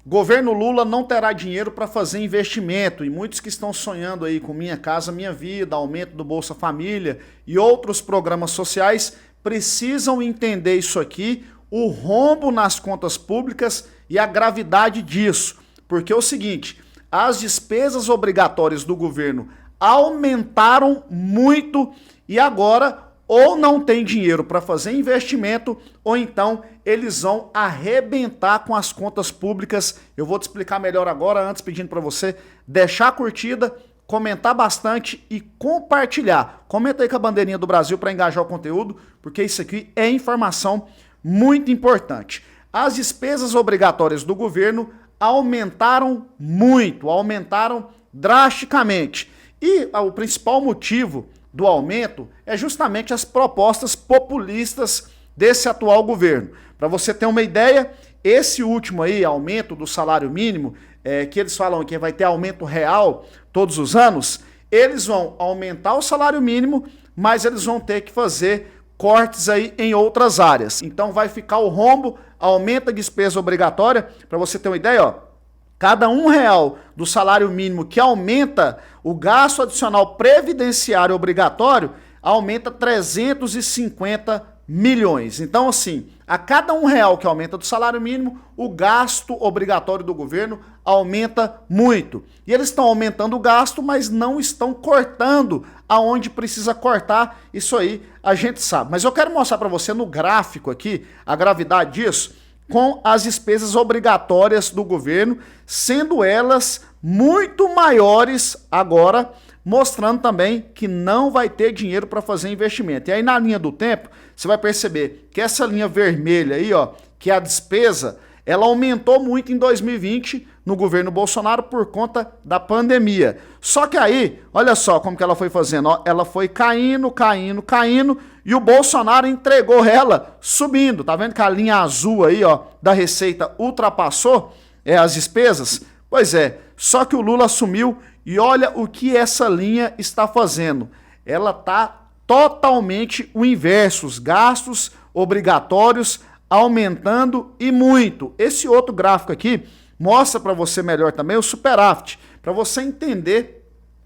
Governo Lula não terá dinheiro para fazer investimento e muitos que estão sonhando aí com Minha Casa Minha Vida, aumento do Bolsa Família e outros programas sociais precisam entender isso aqui, o rombo nas contas públicas e a gravidade disso. Porque é o seguinte, as despesas obrigatórias do governo aumentaram muito e agora ou não tem dinheiro para fazer investimento, ou então eles vão arrebentar com as contas públicas. Eu vou te explicar melhor agora, antes pedindo para você deixar a curtida, comentar bastante e compartilhar. Comenta aí com a bandeirinha do Brasil para engajar o conteúdo, porque isso aqui é informação muito importante. As despesas obrigatórias do governo aumentaram muito, aumentaram drasticamente. E o principal motivo do aumento é justamente as propostas populistas desse atual governo. Para você ter uma ideia, esse último aí, aumento do salário mínimo, que eles falam que vai ter aumento real todos os anos, eles vão aumentar o salário mínimo, mas eles vão ter que fazer cortes aí em outras áreas. Então vai ficar o rombo, aumenta a despesa obrigatória. Para você ter uma ideia, ó, cada R$1 do salário mínimo que aumenta o gasto adicional previdenciário obrigatório, aumenta 350 milhões. Então, assim, a cada R$1 que aumenta do salário mínimo, o gasto obrigatório do governo aumenta muito. E eles estão aumentando o gasto, mas não estão cortando aonde precisa cortar. Isso aí a gente sabe. Mas eu quero mostrar para você no gráfico aqui a gravidade disso, com as despesas obrigatórias do governo, sendo elas muito maiores agora, mostrando também que não vai ter dinheiro para fazer investimento. E aí na linha do tempo, você vai perceber que essa linha vermelha aí, ó, que é a despesa, ela aumentou muito em 2020 no governo Bolsonaro por conta da pandemia. Só que aí, olha só como que ela foi fazendo, ó, ela foi caindo, caindo, caindo, e o Bolsonaro entregou ela subindo. Tá vendo que a linha azul aí, ó, da Receita ultrapassou as despesas? Pois é, só que o Lula assumiu e olha o que essa linha está fazendo. Ela tá totalmente o inverso, os gastos obrigatórios aumentando e muito. Esse outro gráfico aqui mostra para você melhor também o superávit, para você entender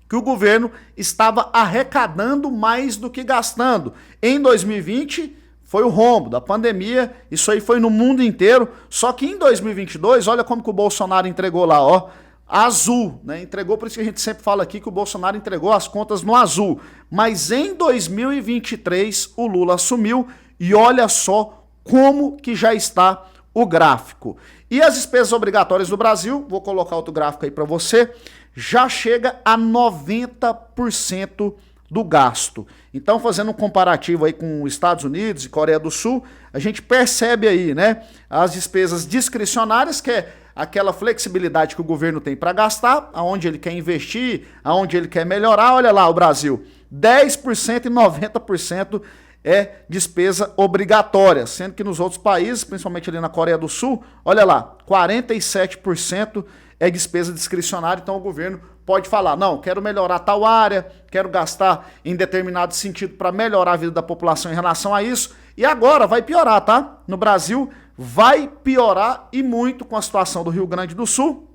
que o governo estava arrecadando mais do que gastando. Em 2020 foi o rombo da pandemia, isso aí foi no mundo inteiro, só que em 2022, olha como que o Bolsonaro entregou lá, ó, azul, né? Entregou, por isso que a gente sempre fala aqui que o Bolsonaro entregou as contas no azul. Mas em 2023 o Lula assumiu e olha só como que já está o gráfico. E as despesas obrigatórias do Brasil, vou colocar outro gráfico aí para você, já chega a 90% do gasto. Então, fazendo um comparativo aí com os Estados Unidos e Coreia do Sul, a gente percebe aí, né, as despesas discricionárias, que é aquela flexibilidade que o governo tem para gastar, aonde ele quer investir, aonde ele quer melhorar. Olha lá o Brasil, 10% e 90% é despesa obrigatória, sendo que nos outros países, principalmente ali na Coreia do Sul, olha lá, 47% é despesa discricionária. Então o governo pode falar, não, quero melhorar tal área, quero gastar em determinado sentido para melhorar a vida da população em relação a isso, e agora vai piorar, tá? No Brasil vai piorar e muito com a situação do Rio Grande do Sul.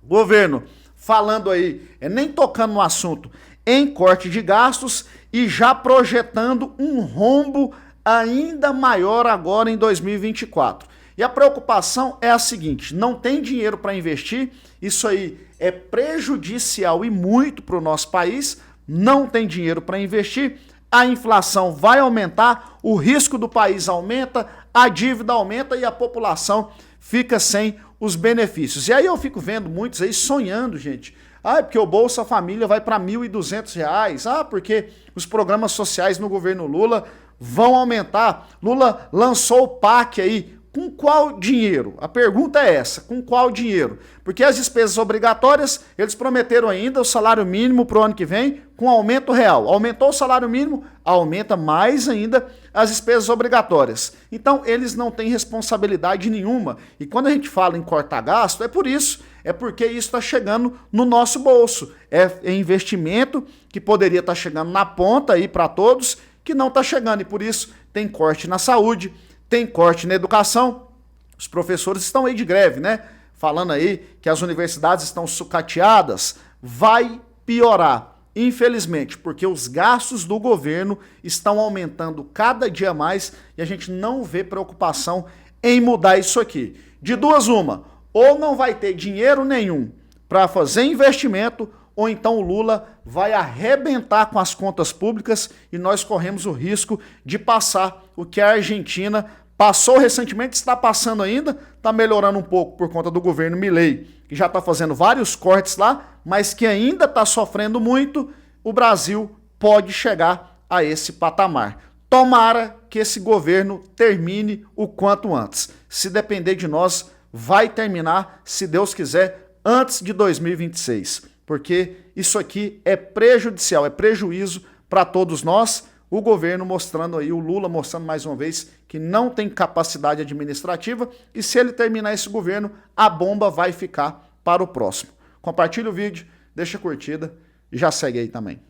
Governo falando aí, nem tocando no assunto, em corte de gastos e já projetando um rombo ainda maior agora em 2024. E a preocupação é a seguinte, não tem dinheiro para investir, isso aí é prejudicial e muito para o nosso país, não tem dinheiro para investir, a inflação vai aumentar, o risco do país aumenta, a dívida aumenta e a população fica sem os benefícios. E aí eu fico vendo muitos aí sonhando, gente, porque o Bolsa Família vai para R$ 1.200, porque os programas sociais no governo Lula vão aumentar. Lula lançou o PAC aí, com qual dinheiro? A pergunta é essa, com qual dinheiro? Porque as despesas obrigatórias, eles prometeram ainda o salário mínimo para o ano que vem com aumento real. Aumentou o salário mínimo, aumenta mais ainda as despesas obrigatórias. Então, eles não têm responsabilidade nenhuma. E quando a gente fala em cortar gasto, é por isso. É porque isso está chegando no nosso bolso. É investimento que poderia estar chegando na ponta aí para todos, que não está chegando. E por isso tem corte na saúde, tem corte na educação. Os professores estão aí de greve, né? falando aí que as universidades estão sucateadas, vai piorar. Infelizmente, porque os gastos do governo estão aumentando cada dia mais e a gente não vê preocupação em mudar isso aqui. De duas uma, ou não vai ter dinheiro nenhum para fazer investimento, ou então o Lula vai arrebentar com as contas públicas e nós corremos o risco de passar o que a Argentina passou recentemente, está passando ainda, está melhorando um pouco por conta do governo Milei, que já está fazendo vários cortes lá, mas que ainda está sofrendo muito. O Brasil pode chegar a esse patamar. Tomara que esse governo termine o quanto antes. Se depender de nós, vai terminar, se Deus quiser, antes de 2026. Porque isso aqui é prejudicial, é prejuízo para todos nós. O governo mostrando aí, o Lula mostrando mais uma vez que não tem capacidade administrativa e se ele terminar esse governo, a bomba vai ficar para o próximo. Compartilha o vídeo, deixa a curtida e já segue aí também.